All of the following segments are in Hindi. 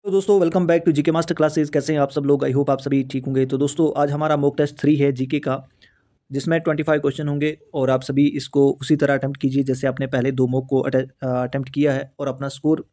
तो दोस्तों welcome back to GK master classes. कैसे हैं आप सब लोग? आई होप आप सभी ठीक होंगे। तो दोस्तों आज हमारा मॉक टेस्ट 3 है जीके का, जिसमें 25 क्वेश्चन होंगे और आप सभी इसको उसी तरह अटेम्प्ट कीजिए जैसे आपने पहले दो मॉक को अटेम्प्ट किया है। और अपना स्कोर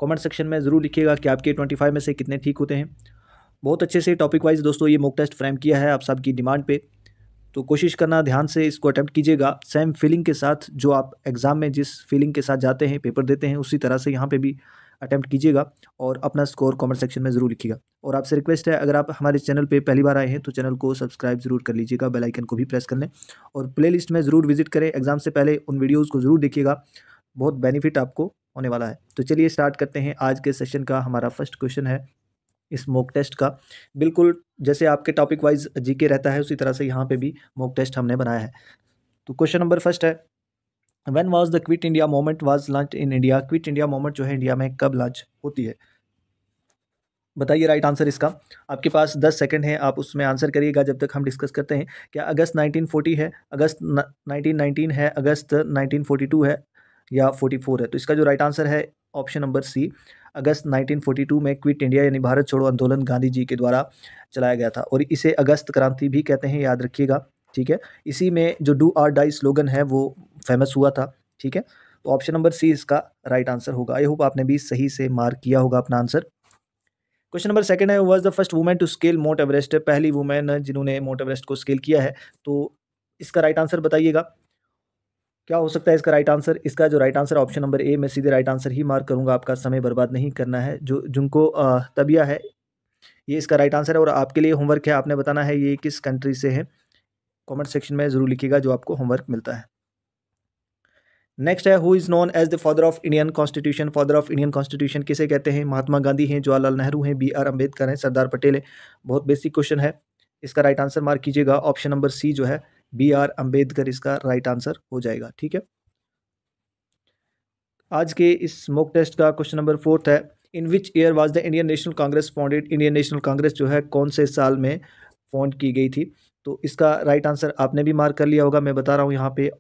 कमेंट सेक्शन में ज़रूर लिखिएगा कि आपके 25 में से कितने ठीक होते हैं। बहुत अच्छे से टॉपिक वाइज दोस्तों ये मॉक टेस्ट फ्रेम किया है आप सबकी डिमांड पे। तो कोशिश करना ध्यान से इसको अटेम्प्ट कीजिएगा सेम फीलिंग के साथ, जो आप एग्ज़ाम में जिस फीलिंग के साथ जाते हैं पेपर देते हैं उसी तरह से यहाँ पे भी अटेम्प्ट कीजिएगा और अपना स्कोर कमेंट सेक्शन में ज़रूर लिखिएगा। और आपसे रिक्वेस्ट है, अगर आप हमारे चैनल पे पहली बार आए हैं तो चैनल को सब्सक्राइब ज़रूर कर लीजिएगा, बेल आइकन को भी प्रेस कर लें और प्लेलिस्ट में ज़रूर विजिट करें। एग्ज़ाम से पहले उन वीडियोज़ को ज़रूर देखिएगा, बहुत बेनिफिट आपको होने वाला है। तो चलिए स्टार्ट करते हैं आज के सेशन का। हमारा फर्स्ट क्वेश्चन है इस मॉक टेस्ट का। बिल्कुल जैसे आपके टॉपिक वाइज जीके रहता है उसी तरह से यहाँ पे भी मॉक टेस्ट हमने बनाया है। तो क्वेश्चन नंबर फर्स्ट है, when was the quit India movement was launch in India? Quit India movement जो है इंडिया में कब लॉन्च होती है? बताइए राइट आंसर इसका। आपके पास 10 सेकंड है, आप उसमें आंसर करिएगा जब तक हम डिस्कस करते हैं। क्या अगस्त 1940 है, अगस्त 1919 है, अगस्त 1942 है या 44 है? तो इसका जो राइट आंसर है ऑप्शन नंबर सी, अगस्त 1942 में क्विट इंडिया यानी भारत छोड़ो आंदोलन गांधी जी के द्वारा चलाया गया था और इसे अगस्त क्रांति भी कहते हैं, याद रखिएगा। ठीक है, इसी में जो डू और डाई स्लोगन है वो फेमस हुआ था। ठीक है, तो ऑप्शन नंबर सी इसका राइट आंसर होगा। आई होप आपने भी सही से मार्क किया होगा अपना आंसर। क्वेश्चन नंबर सेकंड है, was the first women to scale Mount Everest? पहली वुमेन जिन्होंने माउंट एवरेस्ट को स्केल किया है। तो इसका राइट आंसर बताइएगा, क्या हो सकता है इसका राइट आंसर? इसका जो right answer option number A, मैं सीधे राइट आंसर ही मार्क करूंगा, आपका समय बर्बाद नहीं करना है। जो जिनको तबिया है, ये इसका राइट आंसर है और आपके लिए होमवर्क है, आपने बताना है ये किस कंट्री से है। कमेंट सेक्शन में जरूर लिखिएगा जो आपको होमवर्क मिलता है। नेक्स्ट है, who is known as the father of Indian constitution? Father of Indian constitution किसे कहते हैं? महात्मा गांधी हैं, जवाहरलाल नेहरू हैं, बी आर अम्बेडकर हैं, सरदार पटेल हैं। बहुत बेसिक क्वेश्चन है, इसका राइट आंसर मार्क कीजिएगा। ऑप्शन नंबर सी जो है बी आर अम्बेडकर इसका राइट आंसर हो जाएगा। ठीक है, आज के इस मॉक टेस्ट का क्वेश्चन नंबर फोर्थ है, in which year was the Indian National Congress founded? Indian National Congress जो है कौन से साल में फाउंड की गई थी? तो इसका राइट आंसर आपने भी मार्क कर लिया होगा, मैं बता रहा हूँ यहाँ पे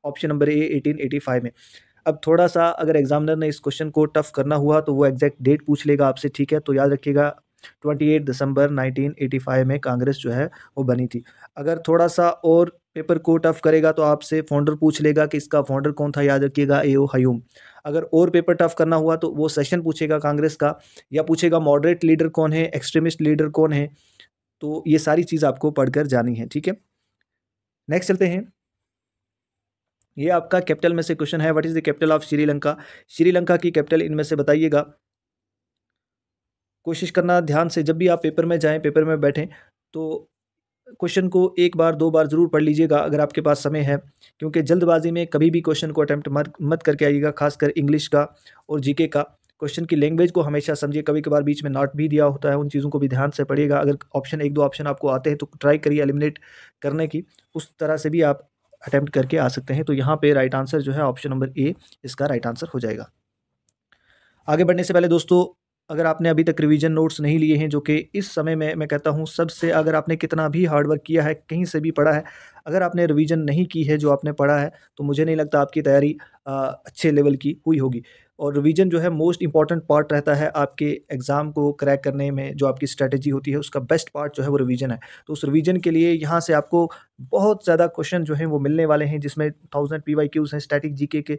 ऑप्शन नंबर ए 1885 में। अब थोड़ा सा अगर एग्जामिनर ने इस क्वेश्चन को टफ करना हुआ तो वो एग्जैक्ट डेट पूछ लेगा आपसे। ठीक है, तो याद रखिएगा 28 दिसंबर 1985 में कांग्रेस जो है वो बनी थी। अगर थोड़ा सा और पेपर को टफ करेगा तो आपसे फाउंडर पूछ लेगा कि इसका फाउंडर कौन था, याद रखिएगा ए ओ हयूम। अगर और पेपर टफ करना हुआ तो वो सेशन पूछेगा कांग्रेस का, या पूछेगा मॉडरेट लीडर कौन है, एक्सट्रीमिस्ट लीडर कौन है। तो ये सारी चीज़ आपको पढ़कर जानी है। ठीक है, नेक्स्ट चलते हैं। ये आपका कैपिटल में से क्वेश्चन है, what is the capital of Sri Lanka? Sri Lanka की कैपिटल इनमें से बताइएगा। कोशिश करना ध्यान से, जब भी आप पेपर में जाएं, पेपर में बैठें तो क्वेश्चन को एक बार दो बार ज़रूर पढ़ लीजिएगा अगर आपके पास समय है, क्योंकि जल्दबाजी में कभी भी क्वेश्चन को अटेम्प्ट मत करके आइएगा, खासकर इंग्लिश का और जीके का। क्वेश्चन की लैंग्वेज को हमेशा समझिए, कभी कभार बीच में नॉट भी दिया होता है, उन चीज़ों को भी ध्यान से पढ़िएगा। अगर ऑप्शन एक दो ऑप्शन आपको आते हैं तो ट्राई करिए एलिमिनेट करने की, उस तरह से भी आप अटेम्प्ट करके आ सकते हैं। तो यहाँ पे राइट आंसर जो है ऑप्शन नंबर ए इसका राइट आंसर हो जाएगा। आगे बढ़ने से पहले दोस्तों, अगर आपने अभी तक रिवीजन नोट्स नहीं लिए हैं, जो कि इस समय में मैं कहता हूँ सबसे, अगर आपने कितना भी हार्डवर्क किया है, कहीं से भी पढ़ा है, अगर आपने रिवीजन नहीं की है जो आपने पढ़ा है, तो मुझे नहीं लगता आपकी तैयारी अच्छे लेवल की हुई होगी। और रिवीजन जो है मोस्ट इंपॉर्टेंट पार्ट रहता है आपके एग्ज़ाम को क्रैक करने में। जो आपकी स्ट्रैटेजी होती है उसका बेस्ट पार्ट जो है वो रिवीजन है। तो उस रिवीजन के लिए यहाँ से आपको बहुत ज़्यादा क्वेश्चन जो हैं वो मिलने वाले हैं, जिसमें 1000 PYQs हैं। स्टैटिक जीके के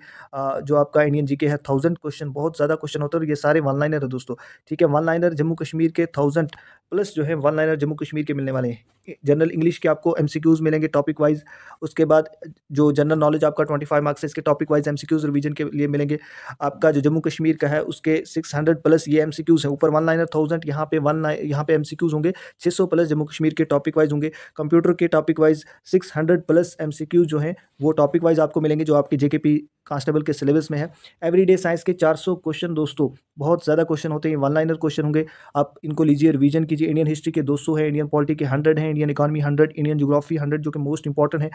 जो आपका इंडियन जीके है 1000 क्वेश्चन, बहुत ज़्यादा क्वेश्चन होते हैं और ये सारे वन लाइनर है दोस्तों। ठीक है, वन लाइनर जम्मू कश्मीर के 1000 प्लस जो है वन लाइनर जम्मू कश्मीर के मिलने वाले हैं। जनरल इंग्लिश के आपको MCQs मिलेंगे टॉपिक वाइज। उसके बाद जो जनरल नॉलेज आपका 25 मार्क्स है, इसके टॉपिक वाइज MCQs रिवीजन के लिए मिलेंगे। आपका जो जम्मू कश्मीर का है उसके 600 प्लस ये MCQs हैं। ऊपर वन लाइनर 1000, यहाँ पे MCQs होंगे 600 प्लस जम्मू कश्मीर के टॉपिक वाइज होंगे। कंप्यूटर के टॉपिक वाइज 600 प्लस MCQs जो हैं वो टॉपिक वाइज आपको मिलेंगे, जो आपके JKP कांस्टेबल के सिलेबस में है। एवरीडे साइंस के 400 क्वेश्चन दोस्तों, बहुत ज़्यादा क्वेश्चन होते हैं, वन लाइनर क्वेश्चन होंगे। आप इनको लीजिए, रिवीजन कीजिए। इंडियन हिस्ट्री के 200 है, इंडियन पॉलिटी के 100 हैं, इंडियन इकोनॉमी 100, इंडियन ज्योग्राफी 100 जो कि मोस्ट इंपॉर्टेंट है।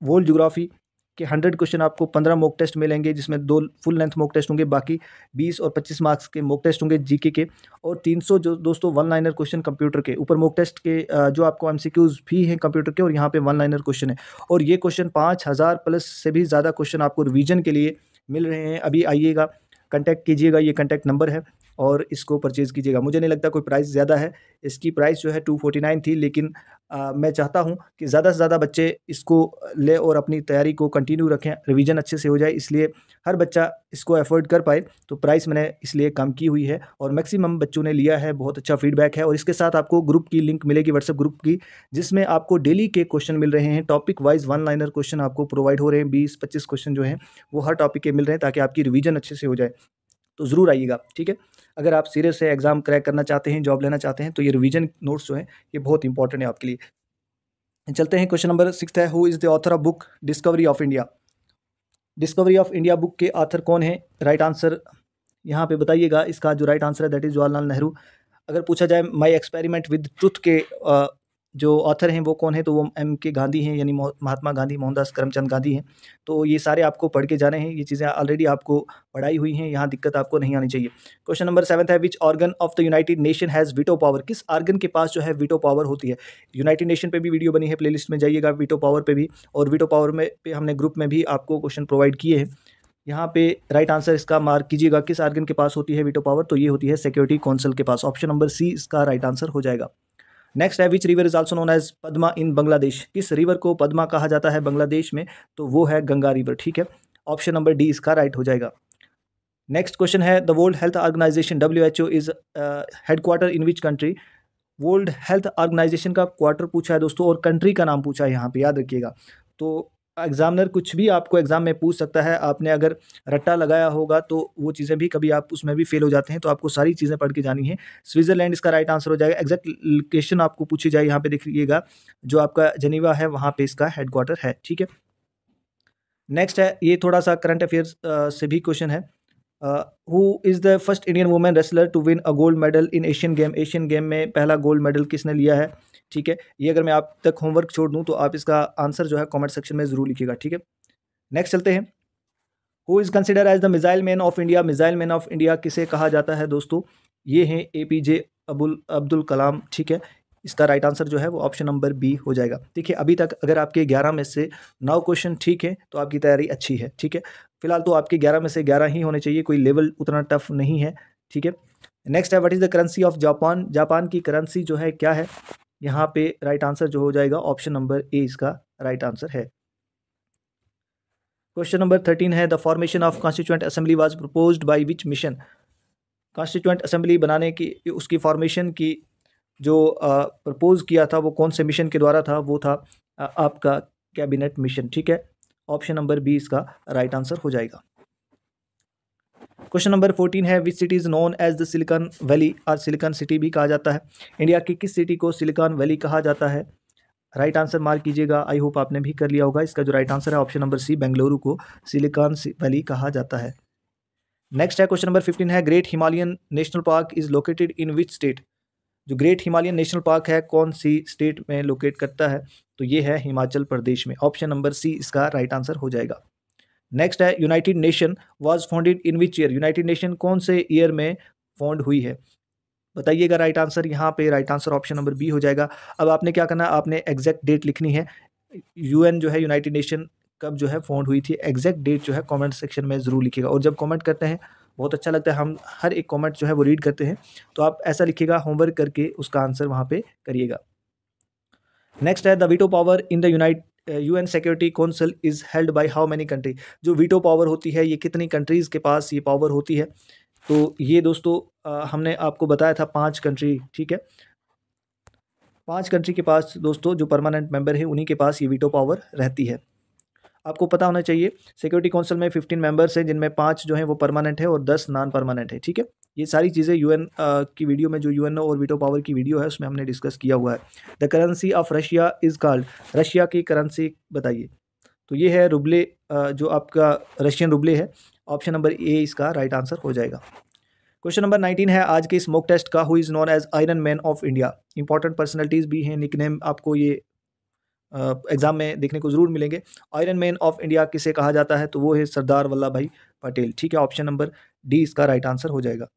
वर्ल्ड ज्योग्राफी के 100 क्वेश्चन आपको 15 मॉक टेस्ट मिलेंगे, जिसमें 2 फुल लेंथ मॉक टेस्ट होंगे, बाकी 20 और 25 मार्क्स के मॉक टेस्ट होंगे जीके के। और 300 जो दोस्तों वन लाइनर क्वेश्चन कंप्यूटर के ऊपर मॉक टेस्ट के जो आपको MCQs भी हैं कंप्यूटर के, और यहाँ पे वन लाइनर क्वेश्चन है। और ये क्वेश्चन 5000 प्लस से भी ज़्यादा क्वेश्चन आपको रिवीजन के लिए मिल रहे हैं। अभी आइएगा, कॉन्टैक्ट कीजिएगा, ये कॉन्टैक्ट नंबर है, और इसको परचेज़ कीजिएगा। मुझे नहीं लगता कोई प्राइस ज़्यादा है, इसकी प्राइस जो है 249 थी, लेकिन मैं चाहता हूँ कि ज़्यादा से ज़्यादा बच्चे इसको लें और अपनी तैयारी को कंटिन्यू रखें, रिवीजन अच्छे से हो जाए, इसलिए हर बच्चा इसको अफोर्ड कर पाए, तो प्राइस मैंने इसलिए कम की हुई है और मैक्सिमम बच्चों ने लिया है, बहुत अच्छा फीडबैक है। और इसके साथ आपको ग्रुप की लिंक मिलेगी, व्हाट्सएप ग्रुप की, जिसमें आपको डेली के क्वेश्चन मिल रहे हैं, topic wise one liner question आपको प्रोवाइड हो रहे हैं, 20-25 क्वेश्चन जो हैं वो हर टॉपिक के मिल रहे हैं, ताकि आपकी रिवीजन अच्छे से हो जाए। तो ज़रूर आइएगा, ठीक है। अगर आप सीरियस से एग्ज़ाम क्रैक करना चाहते हैं, जॉब लेना चाहते हैं, तो ये रिवीजन नोट्स जो हैं ये बहुत इंपॉर्टेंट है आपके लिए। चलते हैं, क्वेश्चन नंबर 6 है, who is the author of book discovery of India. Discovery of India book के ऑथर कौन है? राइट आंसर यहाँ पे बताइएगा। इसका जो राइट आंसर है दैट इज़ जवाहरलाल नेहरू। अगर पूछा जाए माय एक्सपेरिमेंट विद ट्रुथ के जो ऑथर हैं वो कौन है, तो वो एम के गांधी हैं, यानी महात्मा गांधी, मोहनदास करमचंद गांधी हैं। तो ये सारे आपको पढ़ के जाने हैं, ये चीज़ें ऑलरेडी आपको पढ़ाई हुई हैं, यहाँ दिक्कत आपको नहीं आनी चाहिए। क्वेश्चन नंबर 7 है, which organ of the United nation has veto power. किस ऑर्गन के पास जो है वीटो पावर होती है? यूनाइटेड नेशन पे भी वीडियो बनी है, प्लेलिस्ट में जाइएगा वीटो पावर पे भी, और वीटो पावर में पे हमने ग्रुप में भी आपको क्वेश्चन प्रोवाइड किए हैं। यहाँ पे राइट आंसर इसका मार्क कीजिएगा, किस ऑर्गन के पास होती है वीटो पावर, तो ये होती है सिक्योरिटी काउंसिल के पास। ऑप्शन नंबर सी इसका राइट आंसर हो जाएगा। नेक्स्ट है, which river is also known as Padma in Bangladesh. किस रिवर को पद्मा कहा जाता है बांग्लादेश में, तो वो है गंगा रिवर, ठीक है। ऑप्शन नंबर डी इसका राइट हो जाएगा। नेक्स्ट क्वेश्चन है, the World Health Organization WHO is headquarter in which country. World Health Organization का क्वार्टर पूछा है दोस्तों, और कंट्री का नाम पूछा है, यहाँ पे याद रखिएगा। तो एग्जामिनर कुछ भी आपको एग्जाम में पूछ सकता है, आपने अगर रट्टा लगाया होगा तो वो चीज़ें भी कभी आप उसमें भी फेल हो जाते हैं, तो आपको सारी चीज़ें पढ़ के जानी है। स्विट्जरलैंड इसका राइट आंसर हो जाएगा। एग्जैक्ट लोकेशन आपको पूछी जाए, यहाँ पे देखिएगा, जो आपका जेनीवा है वहाँ पे इसका हेडक्वार्टर है, ठीक है। नेक्स्ट है, ये थोड़ा सा करंट अफेयर्स से भी क्वेश्चन है। Who is the first Indian women wrestler to win a gold medal in Asian game. Asian game में पहला गोल्ड मेडल किसने लिया है, ठीक है। ये अगर मैं आप तक होमवर्क छोड़ दूं तो आप इसका आंसर जो है कमेंट सेक्शन में ज़रूर लिखिएगा, ठीक है। नेक्स्ट चलते हैं, who is consider as the missile man of India. Missile man of India किसे कहा जाता है दोस्तों, ये हैं APJ अब्दुल कलाम, ठीक है। इसका राइट आंसर जो है वो ऑप्शन नंबर बी हो जाएगा। देखिए, अभी तक अगर आपके 11 में से 9 क्वेश्चन ठीक है तो आपकी तैयारी अच्छी है, ठीक है। फिलहाल तो आपके 11 में से 11 ही होने चाहिए, कोई लेवल उतना टफ नहीं है, ठीक है। नेक्स्ट है, what is the currency of Japan. Japan की करेंसी जो है क्या है, यहाँ पे राइट आंसर जो हो जाएगा ऑप्शन नंबर ए इसका राइट आंसर है। क्वेश्चन नंबर 13 है, the formation of constituent assembly was proposed by which mission. Constituent assembly बनाने की, उसकी फॉर्मेशन की जो प्रपोज किया था वो कौन से मिशन के द्वारा था, वो था आपका कैबिनेट मिशन, ठीक है। ऑप्शन नंबर बी इसका राइट आंसर हो जाएगा। क्वेश्चन नंबर 14 है, which city is known as the silicon valley, और सिलिकॉन सिटी भी कहा जाता है। इंडिया की किस सिटी को सिलिकॉन वैली कहा जाता है? राइट आंसर मार्क कीजिएगा। आई होप आपने भी कर लिया होगा। इसका जो राइट आंसर है ऑप्शन नंबर सी, बेंगलुरु को सिलिकॉन वैली कहा जाता है। नेक्स्ट है, क्वेश्चन नंबर 15 है, great Himalayan national park is located in which state. जो ग्रेट हिमालयन नेशनल पार्क है कौन सी स्टेट में लोकेट करता है, तो ये है हिमाचल प्रदेश में। ऑप्शन नंबर सी इसका राइट आंसर हो जाएगा। नेक्स्ट है, United nation was founded in which year. United nation कौन से ईयर में फाउंड हुई है, बताइएगा राइट आंसर। यहाँ पे right answer option number B हो जाएगा। अब आपने क्या करना है, आपने एग्जैक्ट डेट लिखनी है। UN जो है, यूनाइटेड नेशन कब जो है फाउंड हुई थी, एग्जैक्ट डेट जो है कमेंट सेक्शन में ज़रूर लिखिएगा। और जब कमेंट करते हैं बहुत अच्छा लगता है, हम हर एक कमेंट जो है वो रीड करते हैं, तो आप ऐसा लिखिएगा, होमवर्क करके उसका आंसर वहाँ पे करिएगा। नेक्स्ट है, the veto power in the UN security council is held by how many country. जो वीटो पावर होती है ये कितनी कंट्रीज़ के पास ये पावर होती है, तो ये दोस्तों हमने आपको बताया था 5 कंट्री, ठीक है। 5 कंट्री के पास दोस्तों जो परमानेंट मेंबर है उन्हीं के पास ये वीटो पावर रहती है। आपको पता होना चाहिए, सिक्योरिटी काउंसिल में 15 मेंबर्स हैं, जिनमें 5 जो हैं वो परमानेंट है और 10 नॉन परमानेंट है, ठीक है। ये सारी चीज़ें UN की वीडियो में, जो UN और वीटो पावर की वीडियो है उसमें हमने डिस्कस किया हुआ है। The currency of Russia is called. Russia की करेंसी बताइए, तो ये है रुबले, जो आपका रशियन रुबले है। ऑप्शन नंबर ए इसका राइट आंसर हो जाएगा। क्वेश्चन नंबर 19 है, आज के स्मोक टेस्ट का who is known as iron man of India. Important personalities भी हैं, निकनेम आपको ये एग्जाम में देखने को ज़रूर मिलेंगे। आयरन मैन ऑफ इंडिया किसे कहा जाता है, तो वो है सरदार वल्लभ भाई पटेल, ठीक है। ऑप्शन नंबर डी इसका राइट आंसर हो जाएगा।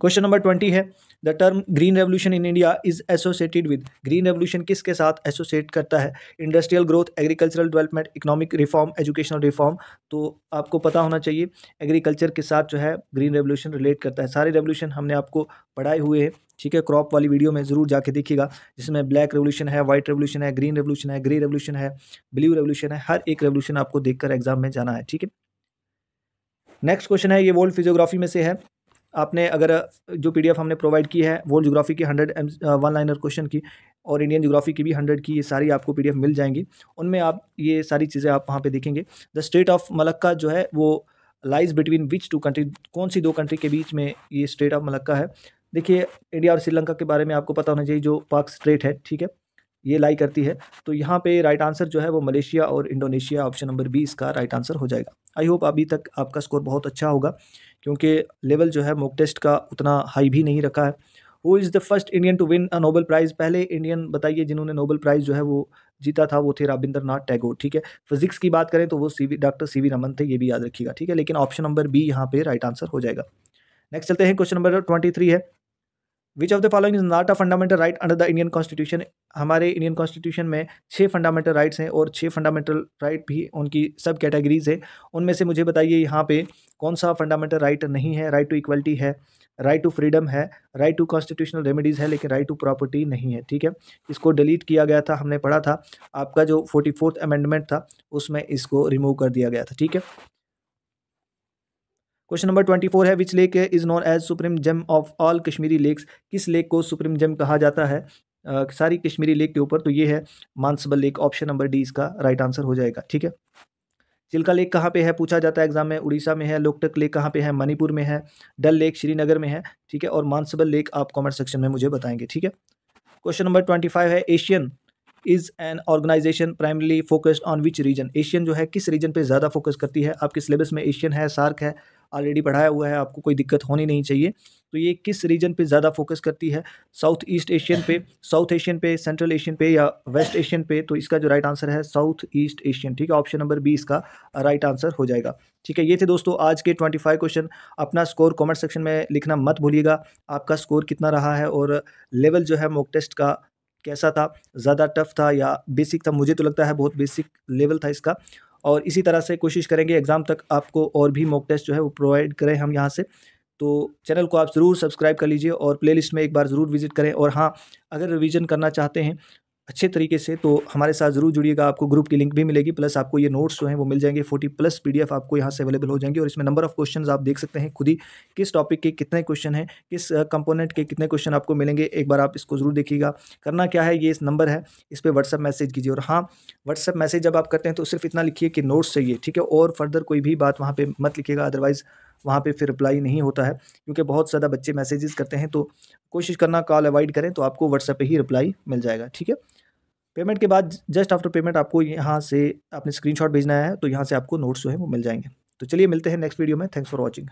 क्वेश्चन नंबर 20 है, the term green revolution in India is associated with, green revolution किसके साथ एसोसिएट करता है? Industrial growth, agricultural development, economic reform, educational reform. तो आपको पता होना चाहिए एग्रीकल्चर के साथ जो है ग्रीन रेवोल्यूशन रिलेट करता है। सारे रेवोल्यूशन हमने आपको पढ़ाए हुए हैं, ठीक है, क्रॉप वाली वीडियो में ज़रूर जाके देखिएगा, जिसमें ब्लैक रेवोल्यूशन है, वाइट रेवोल्यूशन है, ग्रीन रेवोल्यूशन है, ग्रे रेवोल्यूशन है, ब्लू रेवोल्यूशन है, हर एक रेवोल्यूशन आपको देखकर एग्जाम में जाना है, ठीक है। नेक्स्ट क्वेश्चन है, ये वर्ल्ड फिजियोग्राफी में से है। आपने अगर जो पीडीएफ हमने प्रोवाइड की है वर्ल्ड ज्योग्राफी की 100 वन लाइनर क्वेश्चन की और इंडियन ज्योग्राफी की भी 100 की, ये सारी आपको पीडीएफ मिल जाएंगी। उनमें आप ये सारी चीज़ें आप वहाँ पे देखेंगे। द स्टेट ऑफ मलक्का जो है वो lies between which two country, कौन सी दो कंट्री के बीच में ये स्टेट ऑफ मलक्का है? देखिए, इंडिया और श्रीलंका के बारे में आपको पता होना चाहिए, जो पाक स्ट्रेट है, ठीक है, ये लाई करती है। तो यहाँ पे राइट आंसर जो है वो मलेशिया और इंडोनेशिया, ऑप्शन नंबर 20 का राइट आंसर हो जाएगा। आई होप अभी तक आपका स्कोर बहुत अच्छा होगा, क्योंकि लेवल जो है मॉक टेस्ट का उतना हाई भी नहीं रखा है। Who is the first Indian to win a Nobel prize, पहले इंडियन बताइए जिन्होंने नोबेल प्राइज़ जो है वो जीता था, वो थे रविंद्रनाथ टैगोर, ठीक है। फिजिक्स की बात करें तो वो डॉक्टर सी वी रमन थे, ये भी याद रखिएगा, ठीक है। लेकिन ऑप्शन नंबर बी यहाँ पे राइट आंसर हो जाएगा। नेक्स्ट चलते हैं, क्वेश्चन नंबर 23 है, which of the following is not a fundamental right under the Indian constitution. हमारे इंडियन कॉन्स्टिट्यूशन में 6 फंडामेंटल राइट्स हैं और 6 फंडामेंटल राइट भी उनकी सब कैटेगरीज है। उनमें से मुझे बताइए यहाँ पे कौन सा फंडामेंटल राइट नहीं है? राइट टू इक्वलिटी है, राइट टू फ्रीडम है, राइट टू कॉन्स्टिट्यूशनल रेमेडीज़ है, लेकिन राइट टू प्रॉपर्टी नहीं है, ठीक है। इसको डिलीट किया गया था, हमने पढ़ा था, आपका जो 44th अमेंडमेंट था उसमें इसको रिमूव कर दिया गया था, ठीक है। क्वेश्चन नंबर 24 है, which lake is known as supreme gem of all Kashmiri lakes. किस लेक को सुप्रीम जेम कहा जाता है सारी कश्मीरी लेक के ऊपर? तो ये है Manasbal lake, option number D इसका राइट आंसर हो जाएगा, ठीक है। चिल्का लेक कहाँ पे है, पूछा जाता है एग्जाम में, उड़ीसा में है। लोकटक लेक कहाँ पे है, मणिपुर में है। डल लेक श्रीनगर में है, ठीक है। और मानसबल लेक आप कमेंट सेक्शन में मुझे बताएंगे, ठीक है। क्वेश्चन नंबर 25 है, ASEAN is an organization primarily focused on which region. ASEAN जो है किस रीजन पे ज़्यादा फोकस करती है? आपके सिलेबस में एशियन है, सार्क है, ऑलरेडी पढ़ाया हुआ है, आपको कोई दिक्कत होनी नहीं चाहिए। तो ये किस रीजन पे ज़्यादा फोकस करती है? साउथ ईस्ट एशियन पे, साउथ एशियन पे, सेंट्रल एशियन पे या वेस्ट एशियन पे? तो इसका जो राइट आंसर है साउथ ईस्ट एशियन, ठीक है। ऑप्शन नंबर बी इसका राइट आंसर हो जाएगा, ठीक है। ये थे दोस्तों आज के 25 क्वेश्चन। अपना स्कोर कमेंट सेक्शन में लिखना मत भूलिएगा, आपका स्कोर कितना रहा है और लेवल जो है मॉक टेस्ट का कैसा था, ज़्यादा टफ था या बेसिक था? मुझे तो लगता है बहुत बेसिक लेवल था इसका। और इसी तरह से कोशिश करेंगे एग्ज़ाम तक आपको और भी मॉक टेस्ट जो है वो प्रोवाइड करें हम यहाँ से। तो चैनल को आप ज़रूर सब्सक्राइब कर लीजिए और प्लेलिस्ट में एक बार ज़रूर विजिट करें। और हाँ, अगर रिवीजन करना चाहते हैं अच्छे तरीके से तो हमारे साथ ज़रूर जुड़िएगा, आपको ग्रुप की लिंक भी मिलेगी, प्लस आपको ये नोट्स जो हैं वो मिल जाएंगे। 40+ पीडीएफ आपको यहाँ से अवेलेबल हो जाएंगे और इसमें नंबर ऑफ़ क्वेश्चंस आप देख सकते हैं खुद ही, किस टॉपिक के कितने क्वेश्चन हैं, किस कंपोनेंट के कितने क्वेश्चन आपको मिलेंगे। एक बार आप इसको ज़रूर देखिएगा। करना क्या है, ये इस नंबर है, इस पर व्हाट्सअप मैसेज कीजिए। और हाँ, व्हाट्सअप मैसेज जब आप करते हैं तो सिर्फ इतना लिखिए कि नोट्स चाहिए, ठीक है। और फर्दर कोई भी बात वहाँ पर मत लिखिएगा, अदरवाइज़ वहाँ पे फिर रिप्लाई नहीं होता है, क्योंकि बहुत ज़्यादा बच्चे मैसेजेस करते हैं। तो कोशिश करना कॉल अवॉइड करें, तो आपको व्हाट्सएप पे ही रिप्लाई मिल जाएगा, ठीक है। पेमेंट के बाद जस्ट आफ्टर पेमेंट आपको यहाँ से आपने स्क्रीनशॉट भेजना है, तो यहाँ से आपको नोट्स जो है वो मिल जाएंगे। तो चलिए मिलते हैं नेक्स्ट वीडियो में। Thanks for watching.